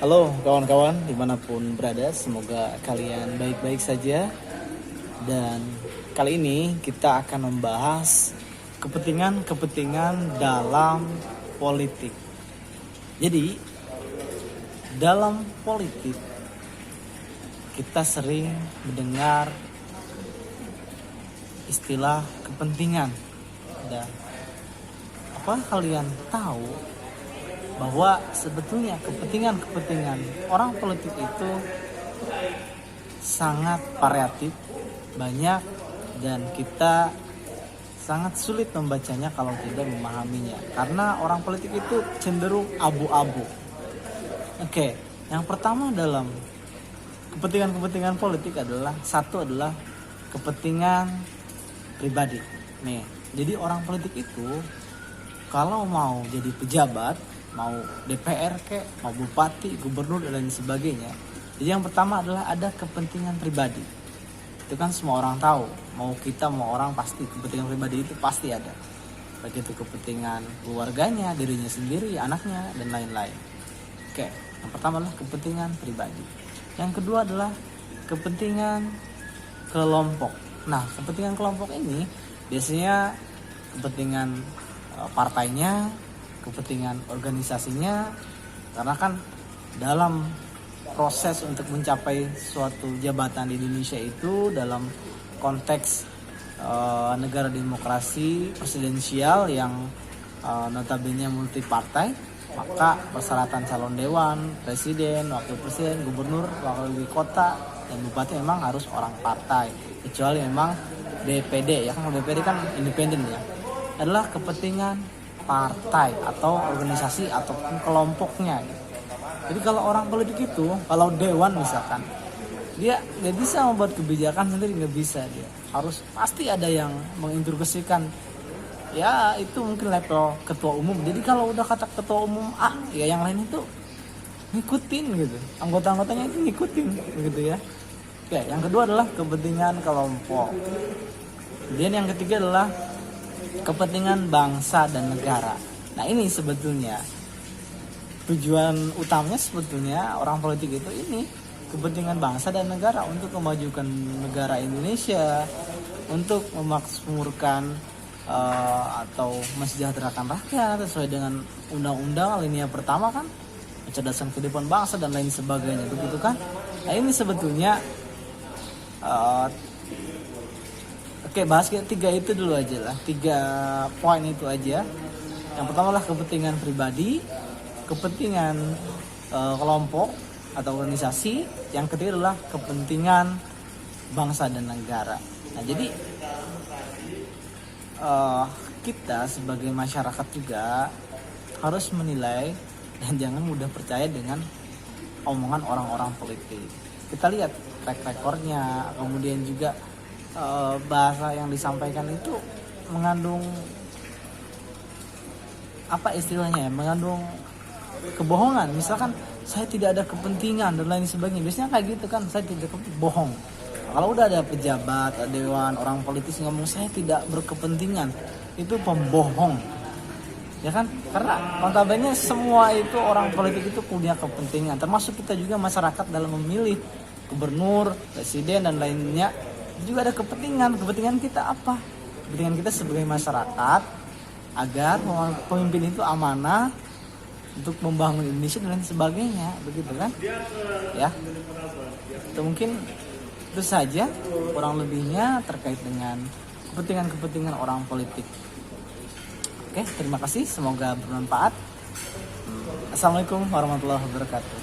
Halo kawan-kawan dimanapun berada, semoga kalian baik-baik saja. Dan kali ini kita akan membahas kepentingan dalam politik. Jadi dalam politik kita sering mendengar istilah kepentingan. Dan apa kalian tahu bahwa sebetulnya kepentingan orang politik itu sangat variatif, banyak, dan kita sangat sulit membacanya kalau tidak memahaminya, karena orang politik itu cenderung abu-abu. Oke, yang pertama dalam kepentingan politik adalah kepentingan pribadi. Nih, jadi orang politik itu kalau mau jadi pejabat, mau DPR mau bupati, gubernur dan lain sebagainya. Jadi yang pertama adalah ada kepentingan pribadi. Itu kan semua orang tahu, mau kita mau orang pasti kepentingan pribadi itu pasti ada. Baik itu kepentingan keluarganya, dirinya sendiri, anaknya dan lain-lain. Oke, yang pertama adalah kepentingan pribadi. Yang kedua adalah kepentingan kelompok. Nah, kepentingan kelompok ini biasanya kepentingan partainya, kepentingan organisasinya, karena kan dalam proses untuk mencapai suatu jabatan di Indonesia itu dalam konteks negara demokrasi presidensial yang notabene multi partai, maka persyaratan calon dewan, presiden, wakil presiden, gubernur, wakil wali kota dan bupati memang harus orang partai, kecuali memang DPD ya kan, DPD kan independen ya, adalah kepentingan partai atau organisasi ataupun kelompoknya gitu. Jadi kalau orang politik itu, kalau dewan misalkan, dia nggak bisa membuat kebijakan sendiri, nggak bisa, dia harus pasti ada yang menginstruksikan. Ya itu mungkin level ketua umum. Jadi kalau udah kata ketua umum A, ya yang lain itu ngikutin gitu. Anggota-anggotanya itu ngikutin begitu ya. Oke, yang kedua adalah kepentingan kelompok. Kemudian yang ketiga adalah kepentingan bangsa dan negara. Nah ini sebetulnya tujuan utamanya, sebetulnya orang politik itu ini kepentingan bangsa dan negara, untuk memajukan negara Indonesia, untuk memakmurkan atau mensejahterakan rakyat sesuai dengan undang-undang alinea pertama kan, mencerdaskan kehidupan bangsa dan lain sebagainya, begitu kan. Nah ini sebetulnya oke, bahas tiga itu dulu aja lah, 3 poin itu aja. Yang pertama adalah kepentingan pribadi, kepentingan kelompok atau organisasi, yang ketiga adalah kepentingan bangsa dan negara. Nah jadi kita sebagai masyarakat juga harus menilai dan jangan mudah percaya dengan omongan orang-orang politik. Kita lihat track recordnya, kemudian juga bahasa yang disampaikan itu mengandung apa istilahnya ya, mengandung kebohongan. Misalkan saya tidak ada kepentingan dan lain sebagainya, biasanya kayak gitu kan, saya tidak bohong. Kalau udah ada pejabat, dewan, orang politis ngomong saya tidak berkepentingan, itu pembohong, ya kan? Karena notabene semua itu orang politik itu punya kepentingan, termasuk kita juga masyarakat dalam memilih gubernur, presiden dan lainnya juga ada kepentingan. Kepentingan kita apa? Kepentingan kita sebagai masyarakat agar pemimpin itu amanah untuk membangun Indonesia dan lain sebagainya, begitu kan? Ya, itu mungkin itu saja kurang lebihnya terkait dengan kepentingan orang politik. Oke, terima kasih, semoga bermanfaat. Assalamualaikum warahmatullahi wabarakatuh.